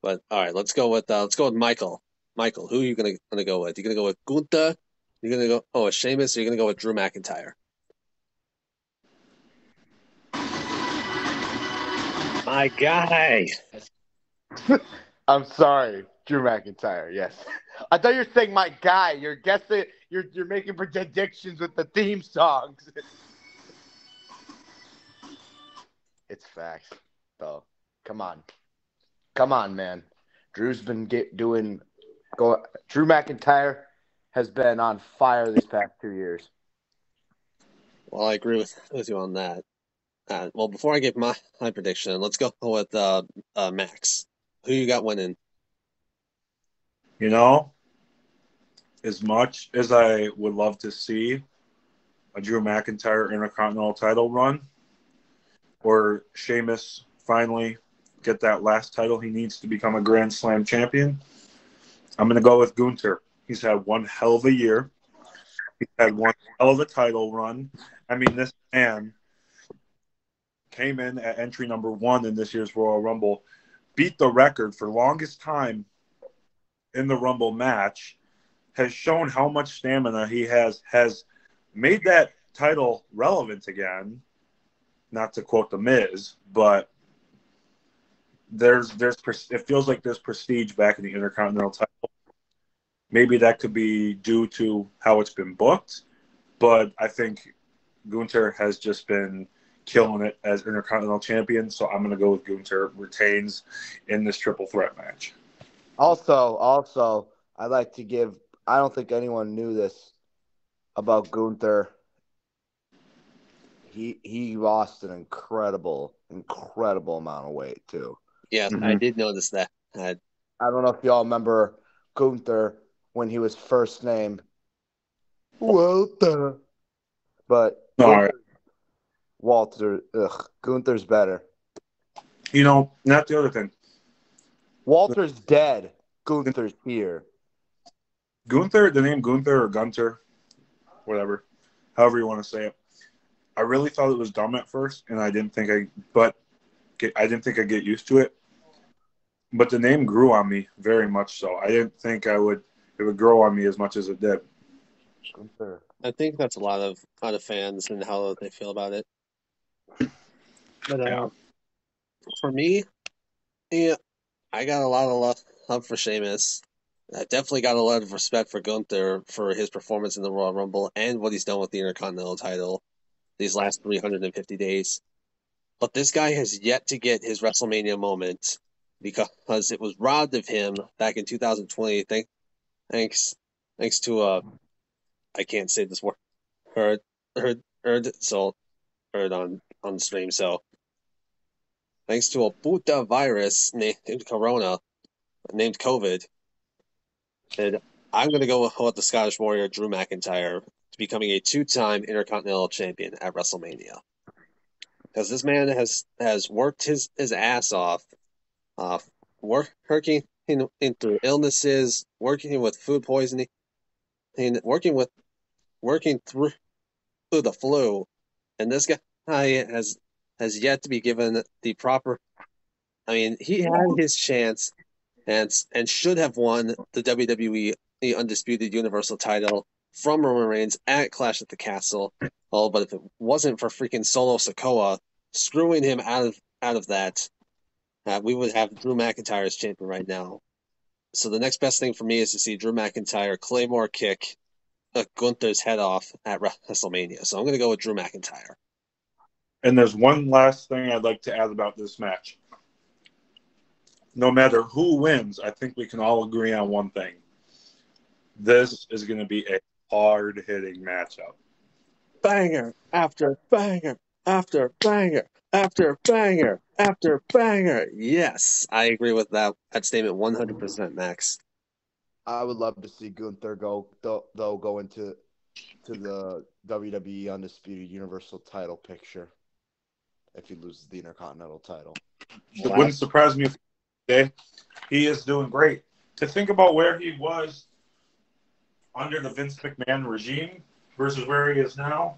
But all right, let's go with Michael. Michael, who are you gonna go with? You gonna go with Gunther? You're gonna go with Sheamus, or you're gonna go with Drew McIntyre? My guy. I'm sorry, Drew McIntyre. Yes, I thought you were saying my guy. You're guessing. You're making predictions with the theme songs. It's facts, though. Come on, man. Drew's been Drew McIntyre has been on fire this past 2 years. Well, I agree with you on that. Well, before I give my prediction, let's go with Max. Who you got winning? You know, as much as I would love to see a Drew McIntyre Intercontinental title run, or Sheamus finally get that last title he needs to become a Grand Slam champion, I'm going to go with Gunther. He's had one hell of a year. He's had one hell of a title run. I mean, this man came in at entry number 1 in this year's Royal Rumble, beat the record for longest time in the Rumble match, has shown how much stamina he has made that title relevant again. Not to quote The Miz, but it feels like there's prestige back in the Intercontinental title. Maybe that could be due to how it's been booked, but I think Gunther has just been killing it as Intercontinental Champion. So I'm going to go with Gunther retains in this triple threat match. Also, I'd like to give. I don't think anyone knew this about Gunther. He lost an incredible amount of weight too. Yes, I did notice that. I don't know if y'all remember Gunther when he was first named Walter, but Gunther's better. Not the other thing. Walter's dead. Gunther's here. Gunther, the name Gunther or Gunter, whatever, however you want to say it. I really thought it was dumb at first, and I didn't think I'd get used to it. But the name grew on me very much so. I didn't think it would grow on me as much as it did. Gunther. I think that's a lot of fans and how they feel about it. But for me, yeah, I got a lot of love for Sheamus. I definitely got a lot of respect for Gunther for his performance in the Royal Rumble and what he's done with the Intercontinental title these last 350 days. But this guy has yet to get his WrestleMania moment because it was robbed of him back in 2020. Thanks to I can't say this word. Heard on stream. So thanks to a Buddha virus named Corona, named COVID, and I'm going to go with the Scottish Warrior Drew McIntyre to becoming a 2-time Intercontinental Champion at WrestleMania. Because this man has worked his ass off, working through illnesses, working with food poisoning, and working through the flu, and this guy has yet to be given the proper. I mean, he had his chance and should have won the WWE Undisputed Universal title from Roman Reigns at Clash at the Castle. Oh, but if it wasn't for freaking Solo Sikoa screwing him out of that, we would have Drew McIntyre as champion right now. So the next best thing for me is to see Drew McIntyre Claymore kick Gunther's head off at WrestleMania. So I'm going to go with Drew McIntyre. And there's one last thing I'd like to add about this match. No matter who wins, I think we can all agree on one thing. This is going to be a hard-hitting matchup. Banger after banger after banger after banger after banger. Yes, I agree with that statement 100%, Max. I would love to see Gunther go into the WWE Undisputed Universal title picture if he loses the Intercontinental title. It wouldn't surprise me if he is doing great. To think about where he was under the Vince McMahon regime versus where he is now,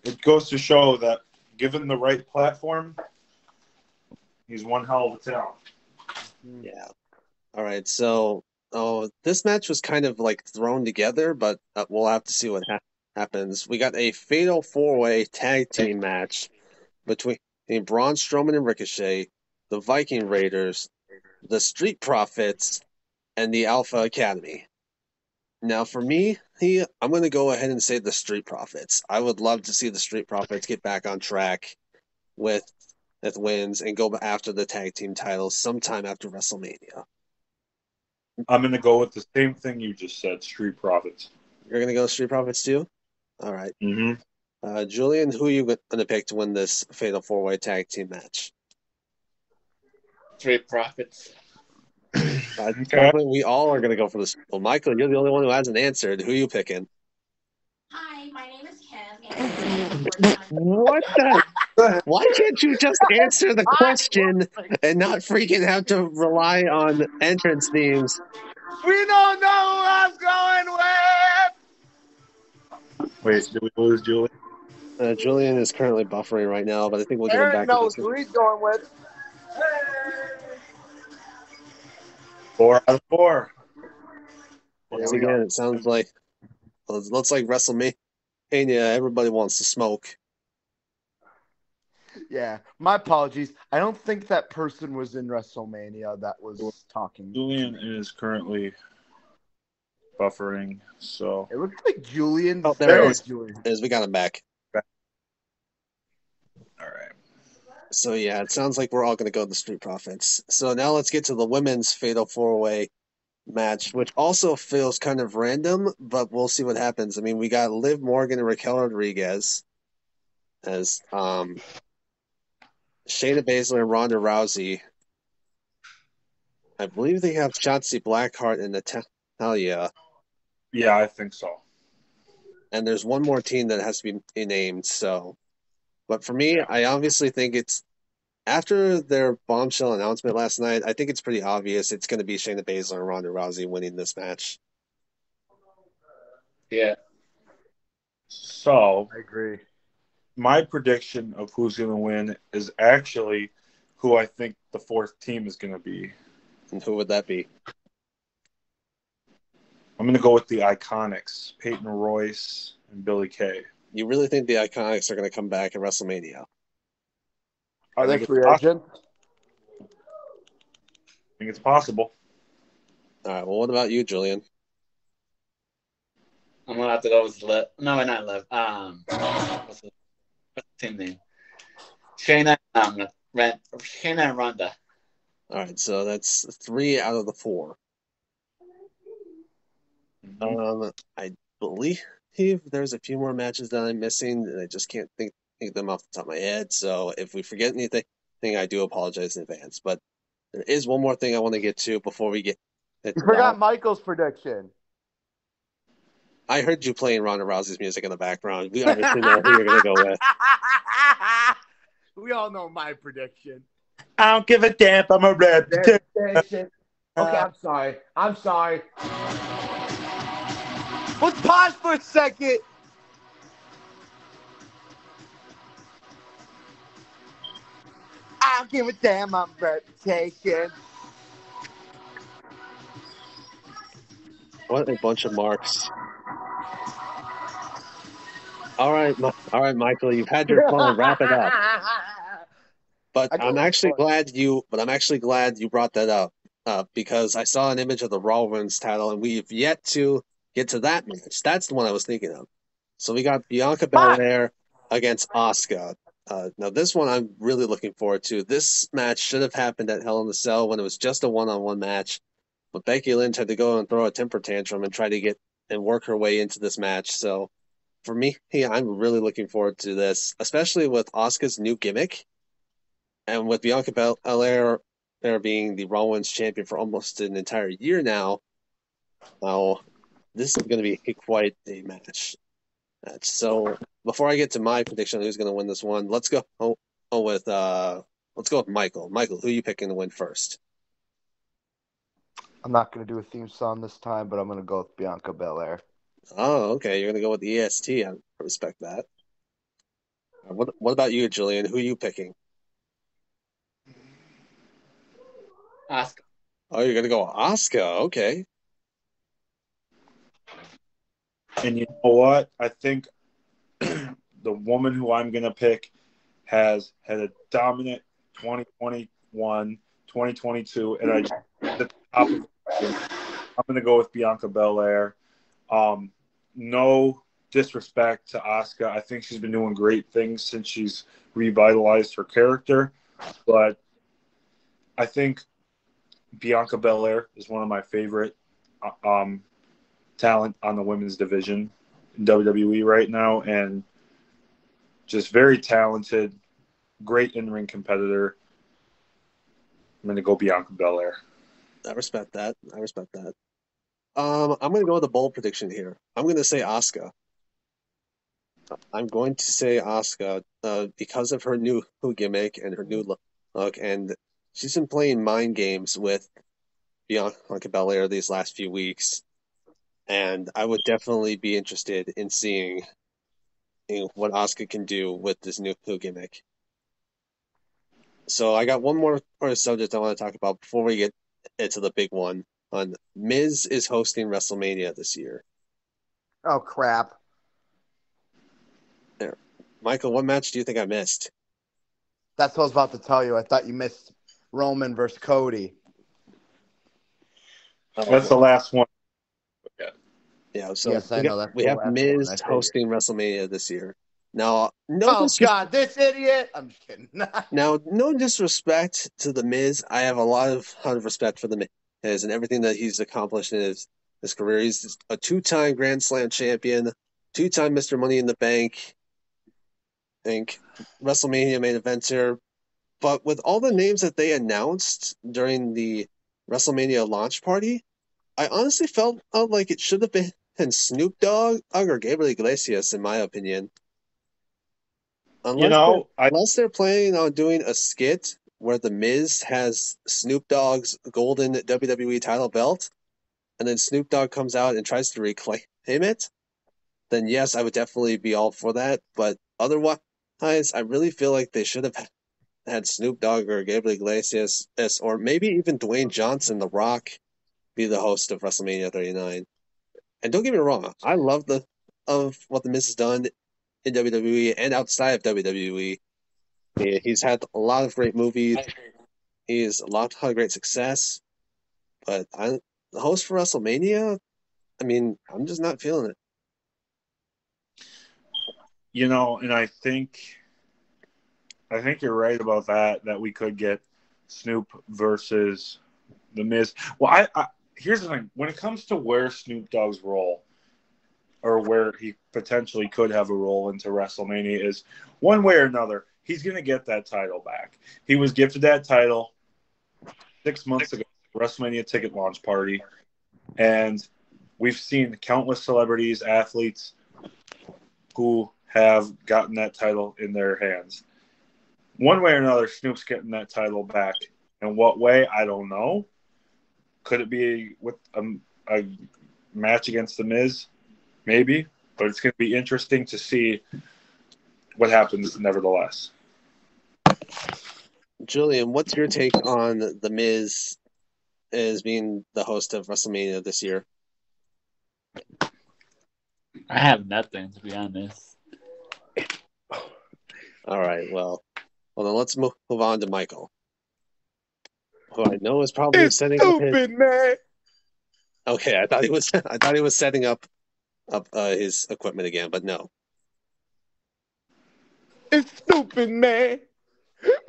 it goes to show that given the right platform, he's one hell of a talent. Yeah. All right, so this match was kind of like thrown together, but we'll have to see what happens. We got a fatal 4-way tag team match between Braun Strowman and Ricochet, the Viking Raiders, the Street Profits, and the Alpha Academy. Now, for me, I'm going to go ahead and say the Street Profits. I would love to see the Street Profits get back on track with wins and go after the tag team titles sometime after WrestleMania. I'm going to go with the same thing you just said, Street Profits. You're going to go Street Profits too? All right. Mm-hmm. Julian, who are you going to pick to win this fatal 4-way tag team match? Street Profits. Okay. We all are going to go for this. Well, Michael, you're the only one who hasn't answered. Who are you picking? Hi, my name is Kim. What the? Why can't you just answer the question and not freaking have to rely on entrance themes? We don't know what's going with. Wait, did we lose Julie? Julian is currently buffering right now, but I think we'll get him Aaron back. knows who he's going with. 4 out of 4. Once again, it sounds like it looks like WrestleMania. Everybody wants to smoke. Yeah, my apologies. I don't think that person was in WrestleMania that was talking. Julian is currently buffering, so it looks like Julian. Oh, there it is. Julian. We got him back. So yeah, it sounds like we're all going to go to the Street Profits. So now let's get to the women's Fatal 4-Way match, which also feels kind of random, but we'll see what happens. I mean, we got Liv Morgan and Raquel Rodriguez as Shayna Baszler and Ronda Rousey. I believe they have Shotzi Blackheart and Natalia. Yeah, I think so. And there's one more team that has to be named. So, but for me, I obviously think it's after their bombshell announcement last night. I think it's pretty obvious it's going to be Shayna Baszler and Ronda Rousey winning this match. Yeah. So I agree. my prediction of who's going to win is actually who I think the fourth team is going to be. And who would that be? I'm going to go with the Iconics, Peyton Royce and Billy Kay. You really think the Iconics are going to come back at WrestleMania? Are I they think free it's agents? I think it's possible. All right. Well, what about you, Julian? I'm gonna have to go with Liv. No, not Liv. What's the team name? Shayna. Shayna and Ronda. All right. So that's 3 out of the 4. I believe there's a few more matches that I'm missing, and I just can't think them off the top of my head. So if we forget anything, I do apologize in advance. But there is one more thing I want to get to before we get You into forgot that. Michael's prediction. I heard you playing Ronda Rousey's music in the background. We obviously know who you're going to go with. We all know my prediction. I don't give a damn. I'm a reputation. Okay, I'm sorry. Let's pause for a second. I don't give a damn. I'm reputation. What a bunch of marks. All right, Michael, you've had your fun. Wrap it up. But I'm actually glad you brought that up because I saw an image of the Raw Women's title, and we've yet to get to that match. That's the one I was thinking of. So we got Bianca Belair against Asuka. Now this one I'm really looking forward to. This match should have happened at Hell in the Cell when it was just a one-on-one match, but Becky Lynch had to go and throw a temper tantrum and try to get and work her way into this match. So for me, I'm really looking forward to this, especially with Asuka's new gimmick. And with Bianca Belair being the Raw Women's Champion for almost an entire year now, this is going to be quite a match. So before I get to my prediction on who's going to win this one, let's go with Michael. Michael, who are you picking to win first? I'm not going to do a theme song this time, but I'm going to go with Bianca Belair. Oh, okay. You're going to go with the EST. I respect that. What about you, Julian? Who are you picking? Asuka. Oh, you're going to go Asuka. Okay. And you know what? I think the woman who I'm going to pick has had a dominant 2021, 2022, and I just at the top of I'm going to go with Bianca Belair. No disrespect to Asuka. I think she's been doing great things since she's revitalized her character, but I think Bianca Belair is one of my favorite talent on the women's division in WWE right now, and just very talented, great in-ring competitor. I'm going to go Bianca Belair. I respect that. I'm going to go with a bold prediction here. I'm going to say Asuka. Because of her new gimmick and her new look, and she's been playing mind games with Bianca Belair these last few weeks, and I would definitely be interested in seeing what Asuka can do with this new gimmick. So I got one more subject I want to talk about before we get into the big one. Miz is hosting WrestleMania this year. Oh, crap. There. Michael, what match do you think I missed? That's what I was about to tell you. I thought you missed Roman versus Cody. That's the last one. Yeah, so yes, I know. That's we the have last Miz one, hosting WrestleMania this year. Now, Oh God, this idiot! I'm just kidding. no disrespect to the Miz. I have a lot of respect for the Miz and everything that he's accomplished in his career. He's a 2-time Grand Slam champion, 2-time Mr. Money in the Bank, I think WrestleMania main eventer. But with all the names that they announced during the WrestleMania launch party, I honestly felt like it should have been Snoop Dogg or Gabriel Iglesias, in my opinion. You know, Unless they're planning on doing a skit where The Miz has Snoop Dogg's golden WWE title belt, and then Snoop Dogg comes out and tries to reclaim it, then yes, I would definitely be all for that. But otherwise, I really feel like they should have had Snoop Dogg or Gabriel Iglesias, or maybe even Dwayne Johnson, The Rock, be the host of WrestleMania 39. And don't get me wrong, I love of what The Miz has done in WWE and outside of WWE. He's had a lot of great movies. He's a lot of great success. But the host for WrestleMania, I mean, I'm just not feeling it. You know, and I think you're right about that we could get Snoop versus The Miz. Well, I here's the thing. When it comes to where Snoop Dogg's role, or where he potentially could have a role into WrestleMania, is one way or another, he's going to get that title back. He was gifted that title 6 months ago, WrestleMania ticket launch party, and we've seen countless celebrities, athletes who have gotten that title in their hands. One way or another, Snoop's getting that title back. In what way, I don't know. Could it be with a match against The Miz? Maybe. But it's going to be interesting to see what happens nevertheless. Julian, what's your take on The Miz as being the host of WrestleMania this year? I have nothing, to be honest. All right, well then let's move on to Michael, who I know is probably setting stupid, up his... man. Okay, I thought he was setting up his equipment again, but no. It's stupid, man.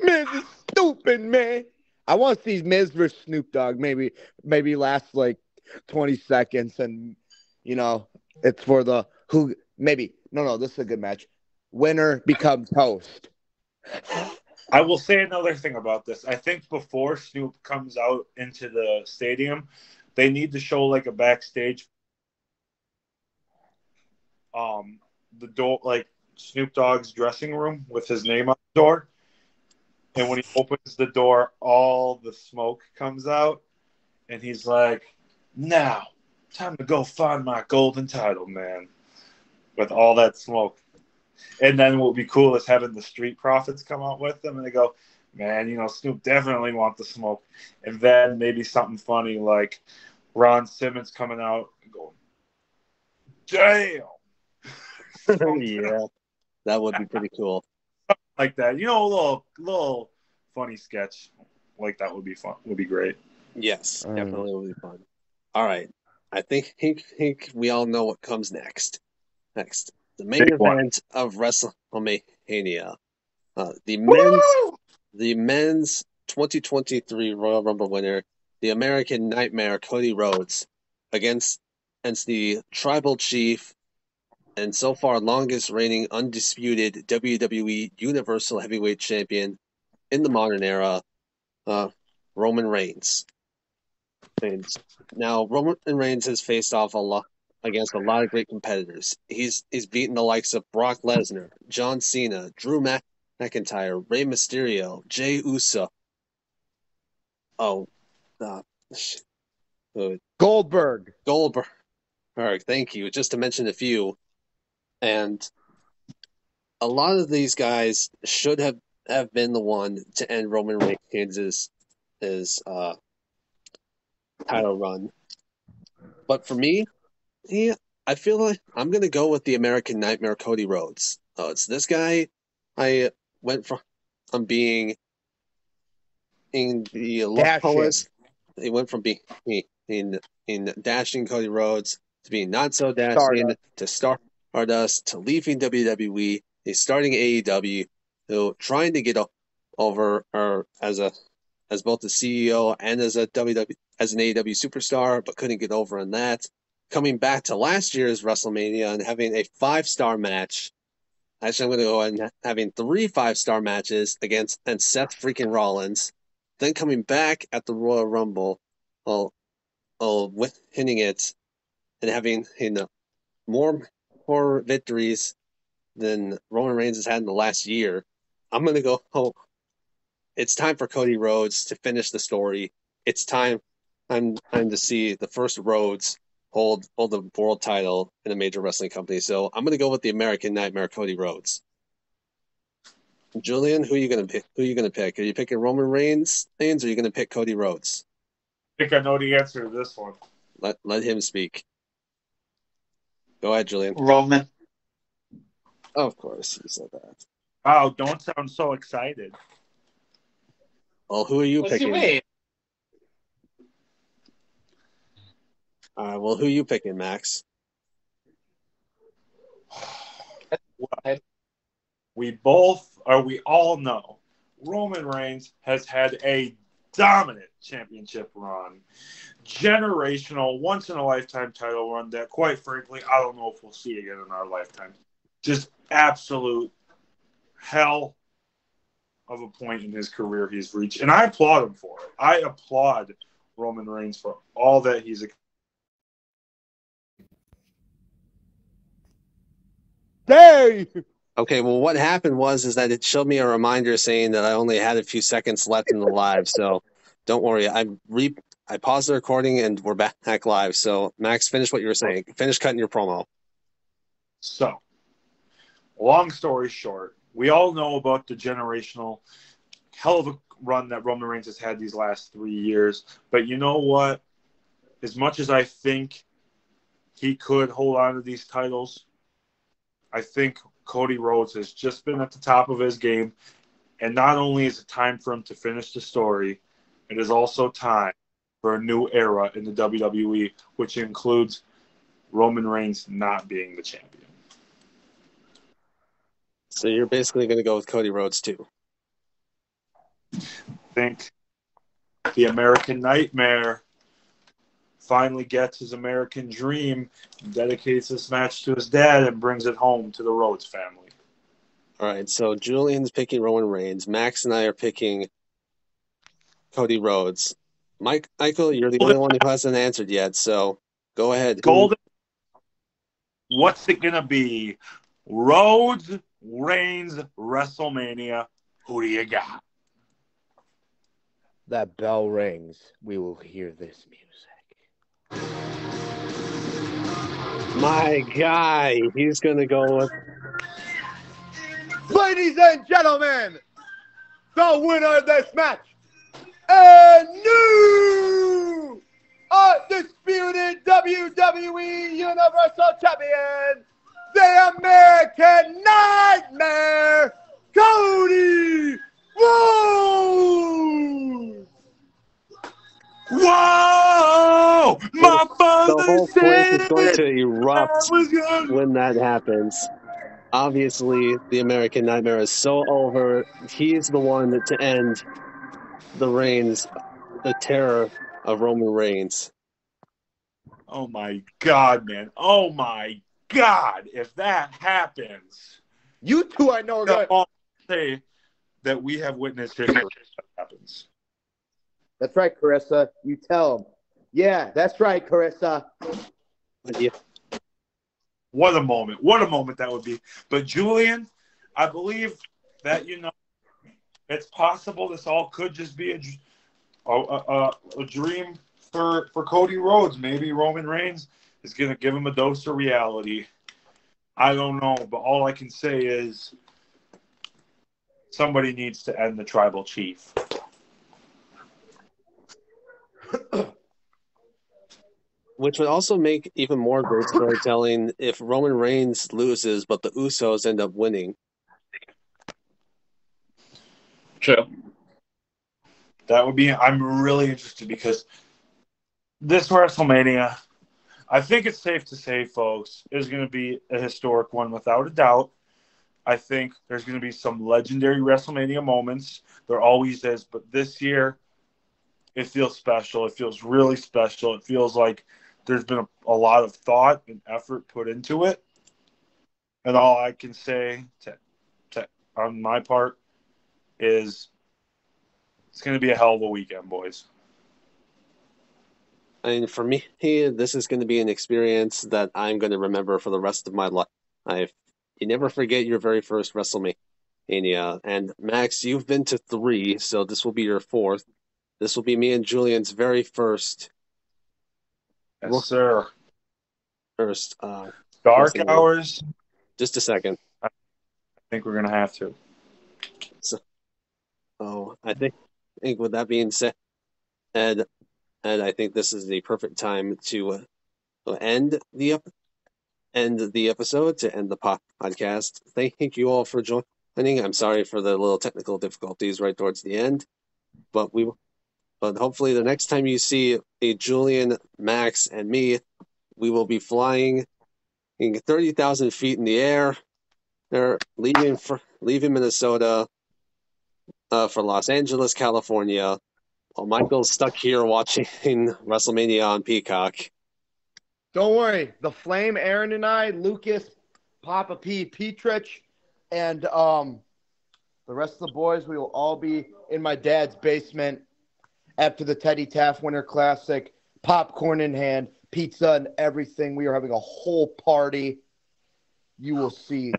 Miz is stupid, man. I want to see Miz versus Snoop Dogg. Maybe last like 20 seconds, and it's for the who. Maybe no. This is a good match. Winner becomes host. I will say another thing about this. I think before Snoop comes out into the stadium, they need to show like a backstage. The door, like Snoop Dogg's dressing room with his name on the door. And when he opens the door, all the smoke comes out. And he's like, now, time to go find my golden title, man. With all that smoke. And then what would be cool is having the Street Profits come out with them. And they go, man, Snoop definitely want the smoke. And then maybe something funny like Ron Simmons coming out and going, damn. Yeah, that would be pretty cool. Like that, a little funny sketch like that would be fun. Would be great. Yes, definitely would be fun. All right, I think we all know what comes next. The main event of WrestleMania, the men's 2023 Royal Rumble winner, the American Nightmare Cody Rhodes, against the Tribal Chief and so far longest reigning undisputed WWE Universal Heavyweight Champion in the modern era, Roman Reigns. And now Roman Reigns has faced off against a lot of great competitors. He's beaten the likes of Brock Lesnar, John Cena, Drew McIntyre, Rey Mysterio, Jey Uso. Goldberg. Thank you. Just to mention a few. And a lot of these guys should have been the one to end Roman Reigns' title run. But for me, I feel like I'm going to go with the American Nightmare Cody Rhodes. It's this guy. I went from being in the lowest. He went from being in dashing Cody Rhodes to being not so dashing to Stardust to leaving WWE He's starting AEW, trying to get over or as both the CEO and as an AEW superstar, but couldn't get over on that. Coming back to last year's WrestleMania and having a 5-star match. Actually, I'm going to go ahead and having 3 5-star matches against Seth freaking Rollins. Then coming back at the Royal Rumble, winning it and having more victories than Roman Reigns has had in the last year. I'm going to go. It's time for Cody Rhodes to finish the story. It's time to see the first Rhodes hold the world title in a major wrestling company. So I'm going to go with the American Nightmare, Cody Rhodes. Julian, who are you going to pick? Are you picking Roman Reigns, or are you going to pick Cody Rhodes? I think I know the answer to this one. Let him speak. Go ahead, Julian. Roman. Of course, you said that. Oh, don't sound so excited. Well, who are you What's picking? your way? Well, who are you picking, Max? We all know Roman Reigns has had a dominant championship run, generational, once-in-a-lifetime title run that, quite frankly, I don't know if we'll see again in our lifetime. Just absolute hell of a point in his career he's reached. And I applaud him for it. I applaud Roman Reigns for all that he's. Hey! Okay, well, what happened is that it showed me a reminder saying that I only had a few seconds left in the live. So don't worry. I paused the recording and we're back live. So Max, finish what you were saying. Finish cutting your promo. So, long story short, we all know about the generational hell of a run that Roman Reigns has had these last 3 years. But you know what? As much as I think he could hold on to these titles, I think Cody Rhodes has just been at the top of his game. And not only is it time for him to finish the story, it is also time for a new era in the WWE, which includes Roman Reigns not being the champion. So you're basically going to go with Cody Rhodes too. I think the American Nightmare finally gets his American dream, dedicates this match to his dad, and brings it home to the Rhodes family. All right, so Julian's picking Roman Reigns. Max and I are picking Cody Rhodes. Michael, you're the only one who hasn't answered yet, so go ahead. Golden. What's it going to be? Rhodes, Reigns, WrestleMania. Who do you got? That bell rings. We will hear this music. My guy, he's going to go with... Ladies and gentlemen, the winner of this match, and new undisputed WWE Universal Champion, the American Nightmare, Cody Rhodes! Whoa! My father the whole place is going to said erupt when that happens. Obviously, the American Nightmare is so over. He's the one to end the terror of Roman Reigns. Oh my God, man. Oh my God. If that happens, You two I know are I'll good. say that we have witnessed history if that happens. That's right, Carissa. You tell him. Yeah, that's right, Carissa. Yeah. What a moment. What a moment that would be. But Julian, I believe that, it's possible this all could just be a dream for Cody Rhodes. Maybe Roman Reigns is going to give him a dose of reality. I don't know, but all I can say is somebody needs to end the tribal chief. Which would also make even more great storytelling if Roman Reigns loses, but the Usos end up winning. True. That would be. I'm really interested because this WrestleMania, I think it's safe to say, folks, is going to be a historic one without a doubt. I think there's going to be some legendary WrestleMania moments. There always is, but this year it feels special. It feels really special. It feels like there's been a lot of thought and effort put into it. And all I can say on my part is it's going to be a hell of a weekend, boys. And for me, this is going to be an experience that I'm going to remember for the rest of my life. You never forget your very first WrestleMania. And Max, you've been to 3, so this will be your 4th. This will be me and Julian's very first. Yes, sir. First. Dark Hours. Just a second. I think we're going to have to. So I think with that being said, and I think this is the perfect time to end the episode, to end the podcast. Thank you all for joining. I'm sorry for the little technical difficulties right towards the end, but hopefully the next time you see a Julian, Max, and me, we will be flying 30,000 feet in the air. They're leaving Minnesota for Los Angeles, California. While Michael's stuck here watching WrestleMania on Peacock. Don't worry. The Flame, Aaron and I, Lucas, Papa P, Petrich, and the rest of the boys, we will all be in my dad's basement after the Teddy Taft Winter Classic, popcorn in hand, pizza and everything. We are having a whole party. You will see.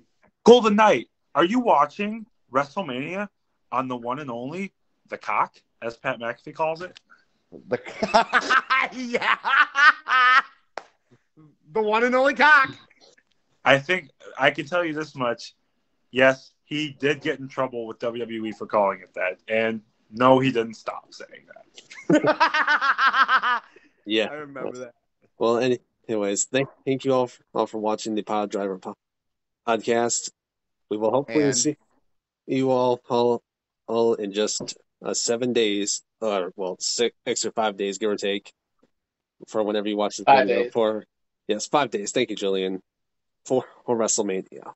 Golden Knight, are you watching WrestleMania on the one and only The Cock, as Pat McAfee calls it? Yeah. The one and only Cock. I think I can tell you this much. Yes, he did get in trouble with WWE for calling it that. And no, he didn't stop saying that. Yeah. I remember that. Well, anyways, thank you all for watching the Pod Driver podcast. We will hopefully see you all in just 7 days, or 6 or 5 days, give or take, for whenever you watch this 5 video. days. 5 days. Thank you, Julian, for WrestleMania.